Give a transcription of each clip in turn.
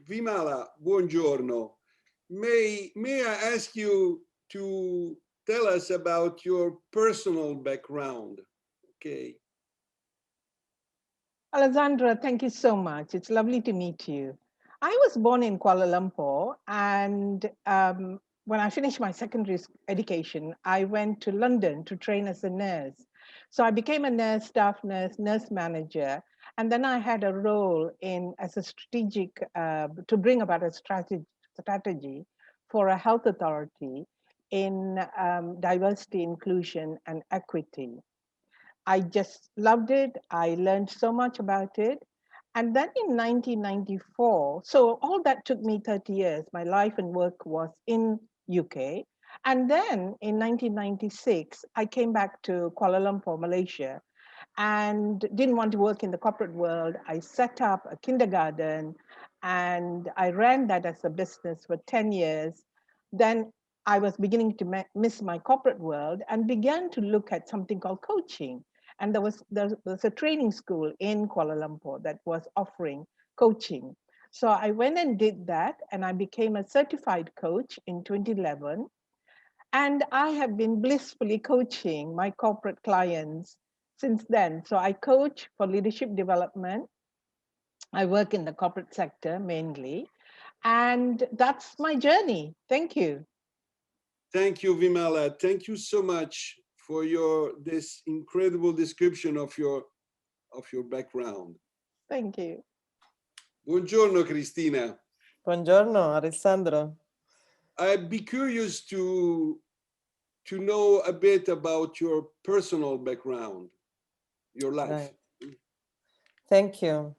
Vimala, buongiorno. May I ask you to tell us about your personal background? Okay. Alessandra, thank you so much. It's lovely to meet you. I was born in Kuala Lumpur, and when I finished my secondary education, I went to London to train as a nurse. So I became a nurse, staff nurse, nurse manager, and then I had a role in as a strategic to bring about a strategy for a health authority in diversity, inclusion, and equity. I just loved it. I learned so much about it. And then in 1994, so all that took me 30 years. My life and work was in UK. And then in 1996, I came back to Kuala Lumpur, Malaysia, and didn't want to work in the corporate world. I set up a kindergarten and I ran that as a business for 10 years. Then I was beginning to miss my corporate world and began to look at something called coaching. And there was a training school in Kuala Lumpur that was offering coaching. So I went and did that, and I became a certified coach in 2011. And I have been blissfully coaching my corporate clients since then. So I coach for leadership development. I work in the corporate sector mainly. And that's my journey. Thank you. Thank you, Vimala. Thank you so much for this incredible description of your background. Thank you. Buongiorno, Christina. Buongiorno, Alessandro. I'd be curious to know a bit about your personal background, your life. Right. Thank you.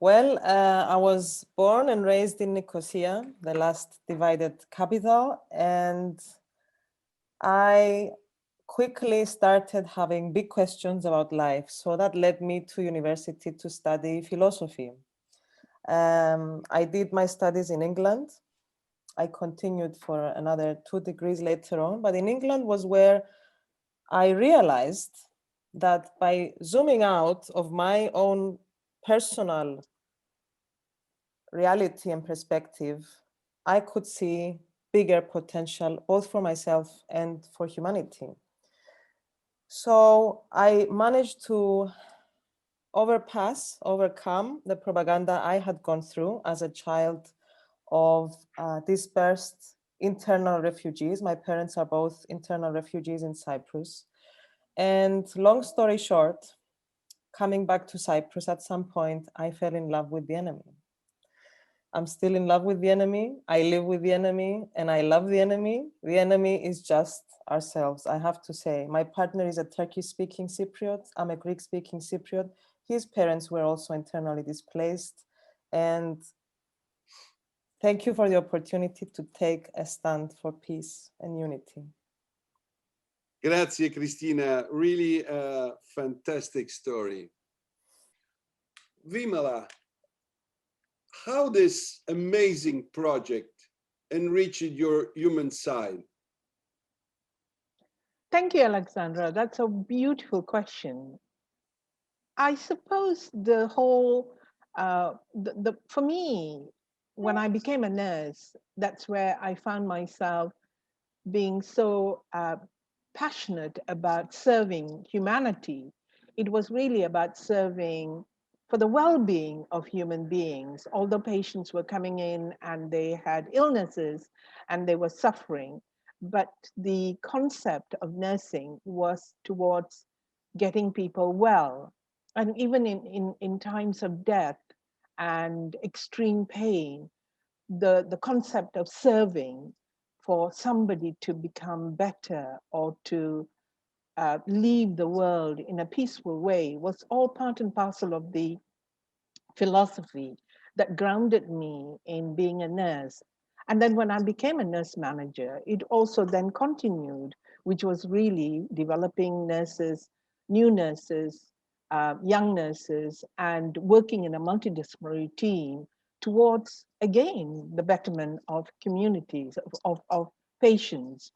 Well, I was born and raised in Nicosia, the last divided capital, and I quickly started having big questions about life. So that led me to university to study philosophy. I did my studies in England. I continued for another 2 degrees later on, but in England was where I realized that by zooming out of my own personal reality and perspective, I could see bigger potential both for myself and for humanity. So I managed to overcome the propaganda I had gone through as a child of dispersed internal refugees. My parents are both internal refugees in Cyprus. And long story short, coming back to Cyprus, at some point, I fell in love with the enemy. I'm still in love with the enemy. I live with the enemy and I love the enemy. The enemy is just ourselves, I have to say. My partner is a Turkish-speaking Cypriot. I'm a Greek-speaking Cypriot. His parents were also internally displaced. And thank you for the opportunity to take a stand for peace and unity. Grazie, Christina. Really a fantastic story. Vimala, how this amazing project enriched your human side? Thank you, Alexandra. That's a beautiful question. I suppose the whole, for me, when I became a nurse, that's where I found myself being so passionate about serving humanity. It was really about serving for the well-being of human beings. Although patients were coming in and they had illnesses and they were suffering, but the concept of nursing was towards getting people well. And even in times of death and extreme pain, the concept of serving for somebody to become better or to leave the world in a peaceful way was all part and parcel of the philosophy that grounded me in being a nurse. And then when I became a nurse manager, it also then continued, which was really developing nurses, new nurses, young nurses, and working in a multidisciplinary team towards, again, the betterment of communities, of patients.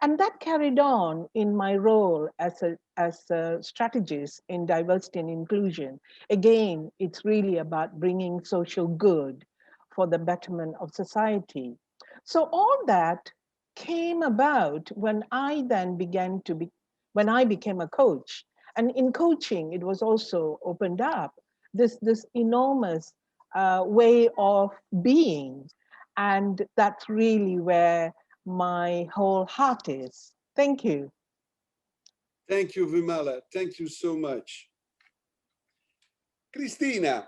And that carried on in my role as a strategist in diversity and inclusion. Again, it's really about bringing social good for the betterment of society. So all that came about when I then began to be, when I became a coach. And in coaching, it was also opened up this enormous way of being. And that's really where my whole heart is. Thank you. Thank you, Vimala. Thank you so much. Christina,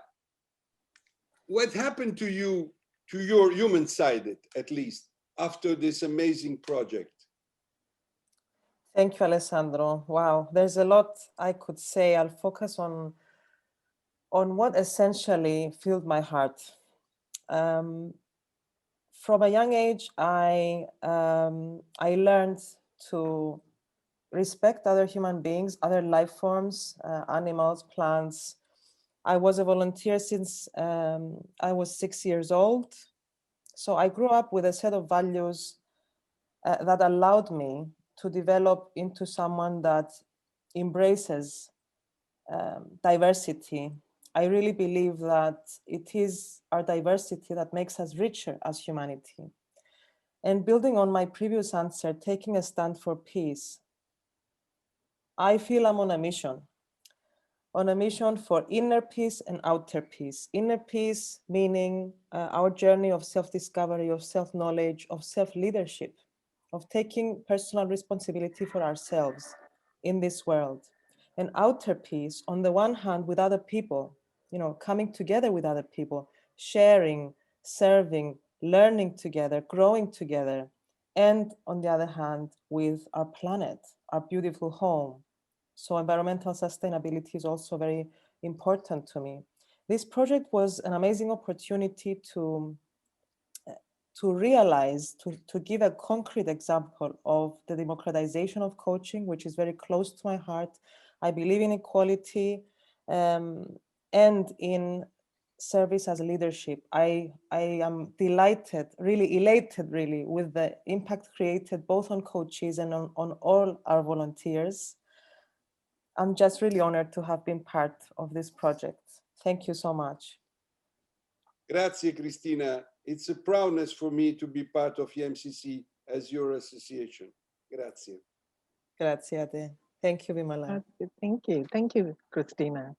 what happened to you, to your human side, at least, after this amazing project? Thank you, Alessandro. Wow, there's a lot I could say. I'll focus on what essentially filled my heart. From a young age, I learned to respect other human beings, other life forms, animals, plants. I was a volunteer since I was 6 years old. So I grew up with a set of values that allowed me to develop into someone that embraces diversity. I really believe that it is our diversity that makes us richer as humanity. And building on my previous answer, taking a stand for peace, I feel I'm on a mission for inner peace and outer peace. Inner peace meaning our journey of self-discovery, of self-knowledge, of self-leadership, of taking personal responsibility for ourselves in this world. And outer peace, on the one hand, with other people, coming together with other people, sharing, serving, learning together, growing together. And on the other hand, with our planet, our beautiful home. So environmental sustainability is also very important to me. This project was an amazing opportunity to realize, to give a concrete example of the democratization of coaching, which is very close to my heart. I believe in equality and in service as leadership. I am delighted, really elated, really, with the impact created both on coaches and on all our volunteers. I'm just really honored to have been part of this project. Thank you so much. Grazie, Christina. It's a proudness for me to be part of EMCC as your association. Grazie. Grazie a te. Thank you, Vimala. Thank you. Thank you, Christina.